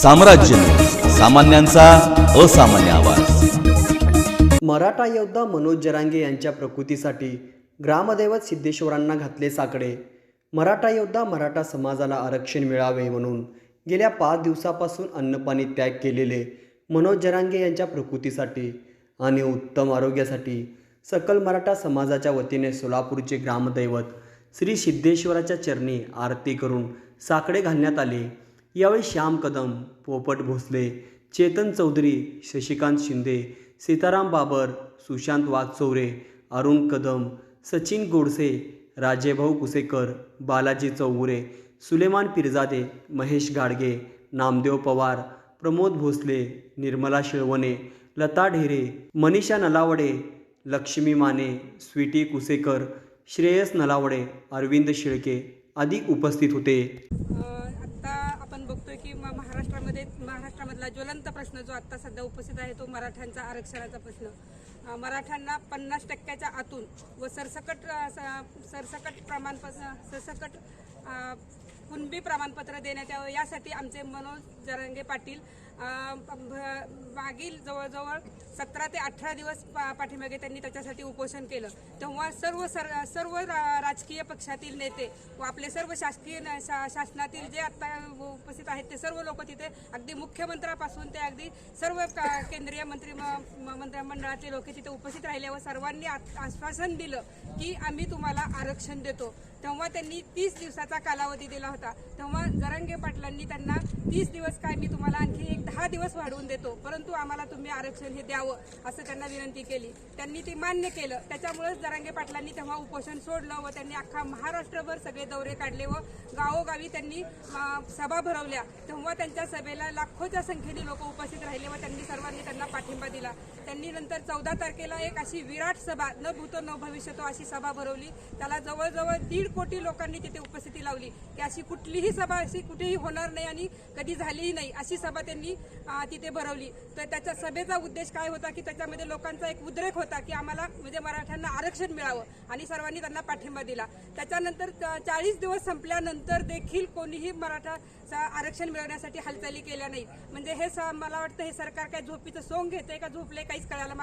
साम्राज्य, सामान्यांचा असामान्य आवाज। मराठा योद्धा मनोज जरांगे यांच्या प्रकृतीसाठी ग्रामदैवत सिद्धेश्वरांना घातले साकडे। मराठा योद्धा मराठा समाजाला आरक्षण मिळावे म्हणून गेल्या 5 दिवसापासून अन्नपाणी त्याग केलेले मनोज जरांगे यांच्या प्रकृतीसाठी आणि उत्तम आरोग्यासाठी सकल मराठा समाजाच्या वतीने सोलापूरचे ग्रामदैवत श्री सिद्धेश्वराच्या चरणी आरती करून साकडे घालण्यात आले। यावेळी श्याम कदम, पोपट भोसले, चेतन चौधरी, शशिकांत शिंदे, सीताराम बाबर, सुशांत वाघचौरे, अरुण कदम, सचिन गोडसे, राजेभाऊ कुसेकर, बालाजी चौगुरे, सुलेमान पिरजादे, महेश गाडगे, नामदेव पवार, प्रमोद भोसले, निर्मला शिळवणे, लता ढेरे, मनीषा नलावडे, लक्ष्मी माने, स्वीटी कुसेकर, श्रेयस नलावडे, अरविंद शिळके आदी उपस्थित होते। आता आपण बघतोय की महाराष्ट्रामधला ज्वलंत प्रश्न जो आता सध्या उपस्थित आहे तो मराठ्यांचा आरक्षणाचा प्रश्न। मराठ्यांना 50% आतून व सरसकट कुणबी प्रमाणपत्र देण्यात यावं यासाठी आमचे मनोज जरांगे पाटील मागील जवळजवळ 17 ते 18 दिवस पाठीमागे त्यांनी त्याच्यासाठी उपोषण केलं। तेव्हा सर्व राजकीय पक्षातील नेते व आपले सर्व शासनातील जे आता उपस्थित आहेत ते सर्व लोक तिथे अगदी मुख्यमंत्र्यापासून ते अगदी सर्व केंद्रीय मंत्रिमंडळाचे लोक तिथे उपस्थित राहिले व सर्वांनी आश्वासन दिलं की आम्ही तुम्हाला आरक्षण देतो। तेव्हा त्यांनी 30 दिवसाचा कालावधी दिला होता। तेव्हा जरांगे पाटलांनी त्यांना 30 दिवस काय मी तुम्हाला आणखी 10 दिवस वाढवून देतो, परंतु आम्हाला तुम्ही आरक्षण हे द्यावं असं त्यांना विनंती केली। त्यांनी ते मान्य केलं। त्याच्यामुळेच जरांगे पाटलांनी तेव्हा उपोषण सोडलं व त्यांनी अख्खा महाराष्ट्रभर सगळे दौरे काढले व गावोगावी त्यांनी सभा भरवल्या। तेव्हा त्यांच्या सभेला लाखोच्या संख्येने लोक उपस्थित राहिले व त्यांनी सर्वांनी त्यांना पाठिंबा दिला। त्यांनी नंतर 14 तारखेला एक अशी विराट सभा, न भूतो न भविष्यतो अशी सभा भरवली। त्याला जवळजवळ 1.5 कोटी लोकांनी तिथे उपस्थिती लावली की अशी कुठलीही सभा अशी कुठेही होणार नाही आणि कधी झालीही नाही अशी सभा त्यांनी तिथे भरवली। तर त्याच्या सभेचा उद्देश काय होता की त्याच्यामध्ये लोकांचा एक उद्रेक होता की आम्हाला म्हणजे मराठ्यांना आरक्षण मिळावं आणि सर्वांनी त्यांना पाठिंबा दिला। त्याच्यानंतर 40 दिवस संपल्यानंतर देखील कोणीही मराठा आरक्षण मिळवण्यासाठी हालचाली केल्या नाहीत। म्हणजे हे मला वाटतं हे सरकार काय झोपीचं सोंग घेते का झोपले काहीच कळायला